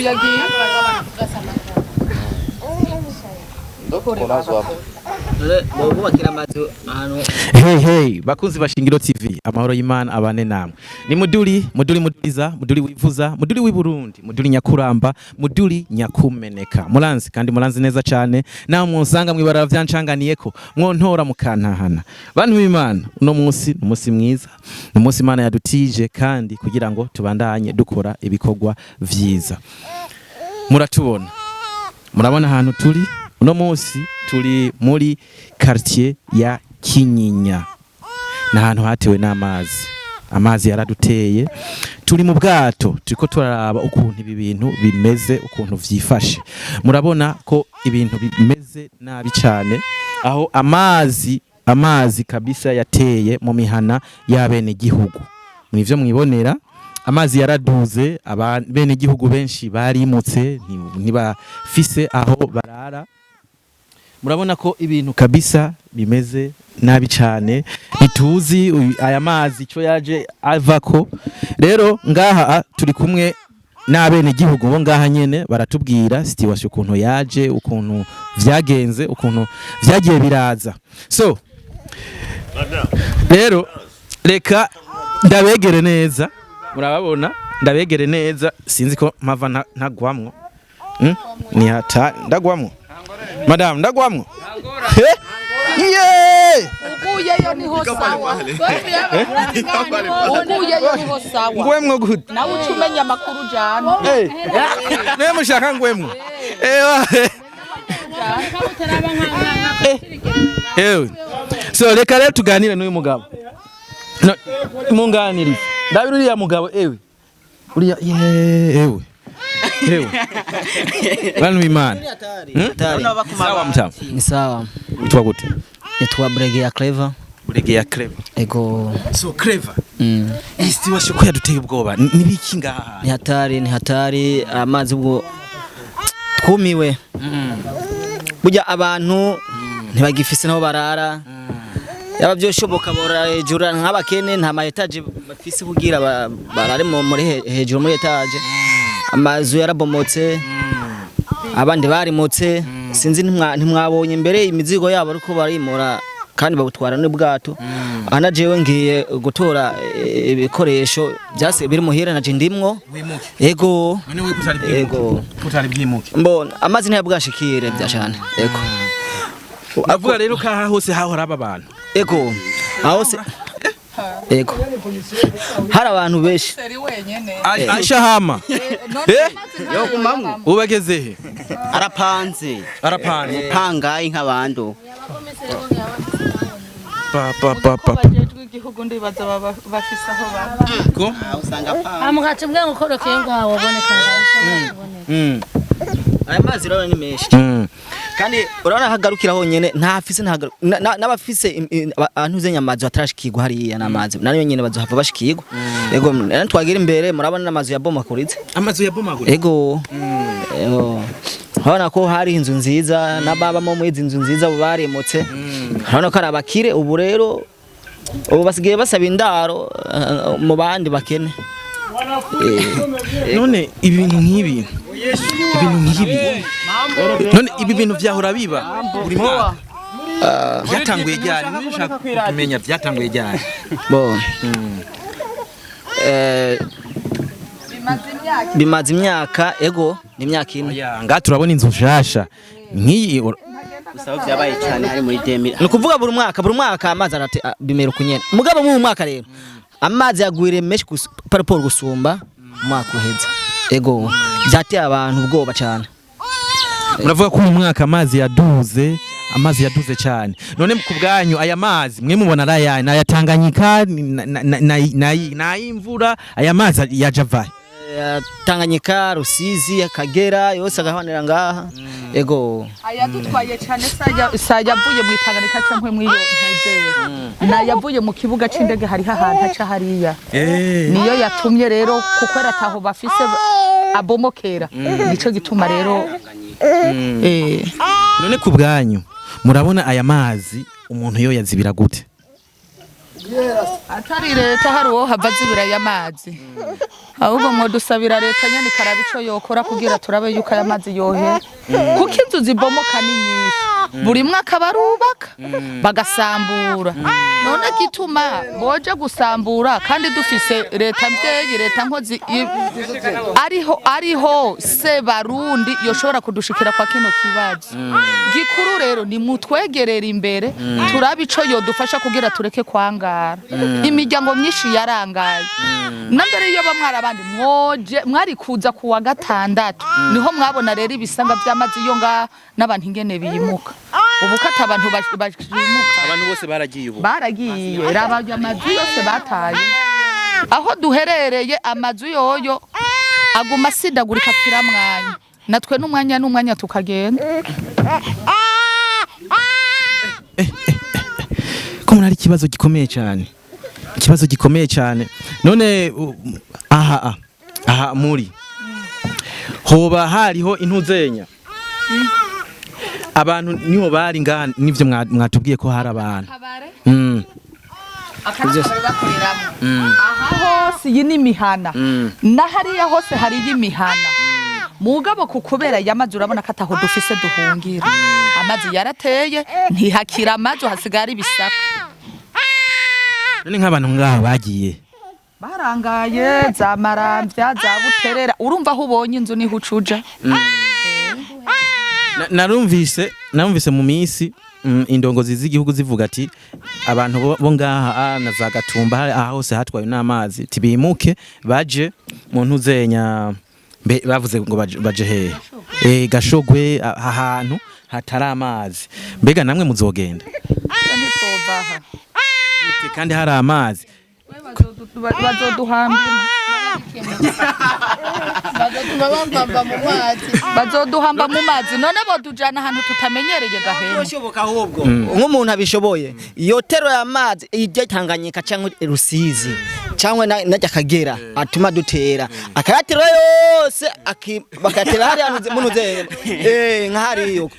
yagiye Hey bakunzi bashingiro TV amahoro y'Imana abane namwe ni muduri muduriza muduri wivuza muduri w'iburundi muduri nyakuramba muduri nyakumeneka muranzi kandi muranzi neza cyane naho musanga mwibara vyancanganiyeko mwontora mukantahana bantu b'Imana uno munsi mwiza umunsi Imana yadutije kandi kugira ngo tubandanye dukora ibikorwa vyiza muratubona murabona ahantu turi uno munsi turi muri quartier ya Kinyinya na hantu hatewe amazi yaraduteye turi mu bwato turiko turaraba ukuntu ibi bintu bimeze ukuntu vyifashe murabona ko ibintu bimeze nabi cyane aho amazi kabisa yateye mu mihana y'abene gihugu mwivyo mwibonera amazi yaraduze abene gihugu benshi barimutse ntibafise aho barara murabona ko ibintu kabisa bimeze nabi cyane ituzi aya mazi cyo yaje avako rero ngaha turi kumwe n'abene gihugu bo ngaha nyene baratubwira situation ukuntu yaje ukuntu vyagenze ukuntu vyagiye biraza so rero reka ndabegere neza murababona ndabegere neza sinzi ko mpava ntagwamwo ni hata ndagwamwo madam ndagwamwo uguyeyo niho sawa uguyeyo niho sawa ngwemwo gute nawe ucumenya amakuru jana ne mushaka ngwemwo so reka rero tuganire n'uyu mugabo munganirize ndabira uriya mugabo uriya ewe Banu Imana. Sawa mtamu. Ni sawa. Uitwa gute? Nitwa Bregeya Clever. Bregeya Clever. Ego. So Clever. Isti washoko yaduteye ubwoba. Nibiki ngaha? Ni hatari amazi ubwo twumiwe. Burya abantu ntibagifise naho barara. Yaba byoshoboka bora hejuru nk'abakene nta ma etage bafise kugira barare muri hejuru muri etage. Amazu yarabomotse abandi barimotse sinzi ntimwabonye imbere imizigo yabo ariko barimora kandi bagutwara n'ubwato anajewe ngiye gutora ibikoresho byase biri muhira naje ndimwo ego kutari bwimuke mbona amazi ntiyabwashikire byashana ego avuga rero kaha hose hahora abantu ego ahose ego hari abantu benshi ashahama yo kumamwe ubageze he arapanze pangayi nk'abando papa igihugu ndibaza bafisa aho ko usanga pa amugace mbwe ngukorokeye ngaho waboneka aya mazi rero ni menshi kandi urabona hagarukira honyene ntafise n'abafise antuze nyamazi atarashikirwa hariya namazi naniyo nyene bazohava bashikirwa ego twagira imbere murabona namazi ya bomakuritse ego urabona ko hari inzu nziza n'ababa mu izi nzu nziza barimutse urabona ko ari abakire ubu rero ubu basigaye basaba indaro mu bandi bakene none ibintu nk'ibi none ibi bintu vyahora biba buri mwaka byatanguye ryari nishaka kumenya byatanguye ryari bo bimaze imyaka ego ni imyaka imwe nga turabona inzu shasha nk'iyi usaba byabaye cyane hari muri demi ni kuvuga buri mwaka amazi bimera kunyene mugabo mu mwaka rero amazi yagwire meshi paraporo gusumba mwaka uheza ego byateye abantu ubwoba cyane muravuga ko mu mwaka amazi yaduze cyane none ku bwanyu aya mazi mwe mubona araya nayatanganyika n'ayimvura aya mazi yajavaye Tanganyika Rusizi Akagera yose agahanira ngaha ego ayadutwaye cyane sajya avuye mu Tanganyika cyangwa mu iyo nteze na yavuye mu kibuga c'indege hari ahantu aca hariya niyo yatumye rero kuko arataho bafise abomokera nico gituma rero none ku bwanyu murabona aya mazi umuntu yo yazibira gute atari leta hari uwo hava zibirayo amazi ahubwo mwodusabira leta nyene ikaraba ico yokora kugira turabe yuko aya mazi yohera kuko inzu zibomoka ni nyinshi buri mwaka barubaka bagasambura none gituma boje gusambura kandi dufise leta mvyeyi leta nkozi ariho se barundi yoshobora kudushikira kwa kino kibazo gikuru rero ni mutwegerera imbere turabe ico yodufasha kugira tureke kwangara imiryango myinshi yarangaye nambere iyo bamwara abandi mwari kuza kuwa gatandatu niho mwabona rero ibisanga by'amazi yo nga n'abantu ingene biyimuka ubu kata abantu bajimuka abantu bose baragiye ubu baragiye rabaje amazi yose bataye aho duherereye amazu yoyo aguma sidagurika kiramwanya natwe n'umwanya tukagenda ko muri ikibazo gikomeye cyane none aha muri hoba hariho intuzenya abantu niho bari ngaha nivyo mwatubwiye ko hari abantu aha hose iyi ni imihana na hariya hose hari y'imihana mugabo kukubera yamazi urabona ko ataho dufise duhungira amazi yarateye ntihakira amazi hasigara ibisaka none nk'abantu ngaha bagiye barangaye za Maramvya za Buterera urumva aho ubonye inzu niho ucuja narumvise mu minsi indongozi z'igihugu zivuga ati abantu bo ngaha na za Gatumba aha hose hatwaye n'amazi tibimuke baje mu ntuzenya bavuze ngo baje hehe Gashogwe ahantu hatari amazi mbega namwe muzogenda ntitwovaha kandi hari amazi bazoduhambira bazoduhamba mu mazi none bodujana ahantu tutamenyereye gahera bishoboka ahubwo nk'umuntu abishoboye iyo tero y'amazi ijya Tanganyika cyangwa Rusizi cyangwa najya Kagera atuma dutera akayatero yose bakatera hari munuze nka hari yuko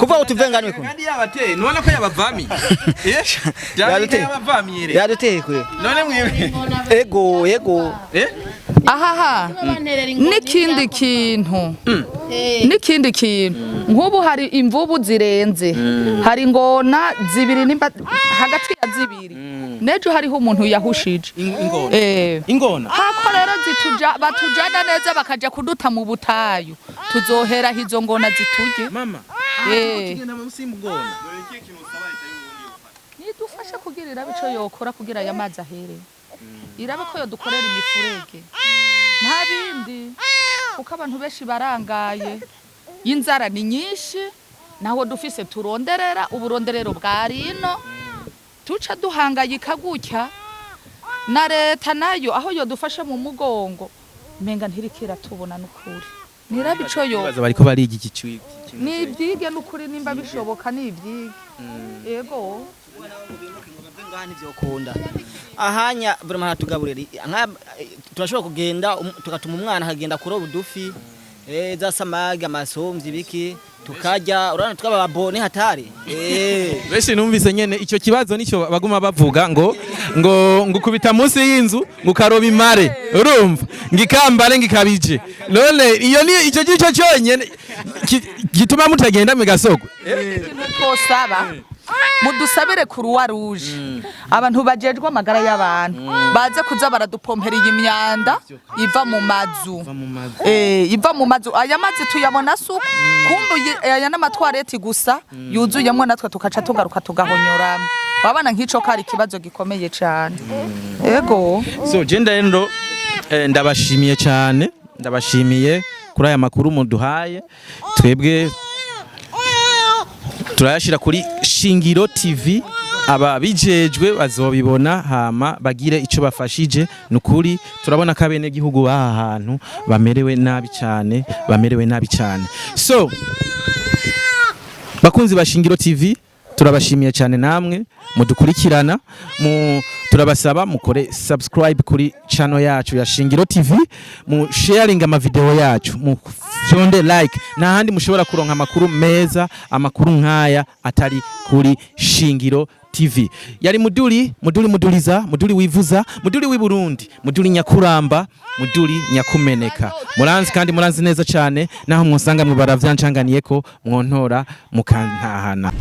kuva utuvenganwe ko kandi yabateye none ko yabavami yaduteye kwe none mwiwe ego ahaha n'ikindi kintu nk'ubu hari imvubu zirenze hari ingona zibiri nimba hagati ya zibiri nejo hariho umuntu yahushije ingona hako rero batujana neza bakaja kuduta mu butayu tuzohera hizo ngona ziturye mama nidufasha kugirira bico yokora kugira aya mazi ahere irabe ko yodukorera imifurege nta bindi kuko abantu benshi barangaye inzara ni nyinshi naho dufise turonderera uburonderero bwarino tuca duhangayika gutya na leta nayo aho yodufasha mu mugongo menga ntirikira tubona n'ukuri nirabe ico baza bariko bariga iki cyo nibyige n'ukuri nimba bishoboka nibyige yego ngani vyokunda ahanya vraiment hatugaburira turashobora kugenda tukatuma umwana akagenda kuroba udufi za samagi amasomvyi biki tukarya urana tukaba babone hatari beshi numvise nyene ico kibazo nico baguma bavuga ngo ngukubita munsi y'inzu ngukaroba imare urumva ngikambare ngikabije none iyo ni ico gico cyonyene gituma mutagenda mu Gasogwe twosaba mudusabire Croix Rouge abantu bajejwe amagara y'abantu baze kuza baradupompera imyanda iva mu mazu iva mu mazu aya mazi tuyabona suko kumbe aya n'amatwareti gusa yuzuyemo natwe tukaca tugaruka tugahonyoramo babana nk'ico kari kibazo gikomeye cyane yego so genda rero ndabashimiye cyane ndabashimiye kuri aya makuru muduhaye twebwe turayashira kuri Shingiro TV ababijejwe bazobibona hama bagire ico bafashije nukuri turabona ko abene gihugu baha hantu bamerewe nabi cyane so bakunzi ba Shingiro TV turabashimiye cyane namwe mudukurikirana turabasaba mukore subscribe kuri channel yacu ya Shingiro TV, mu sharing ama video yacu, mu jonde like, na handi mushobora kuronka amakuru meza, amakuru nkaya atari kuri Shingiro TV. Yari muduliza, muduli wivuza, muduli w'iburundi, muduli nyakuramba, muduli nyakumeneka. Muranzi kandi muranzi neza cyane, naho mwosanga mu baravyancanganiyeko mwontora mukantahana.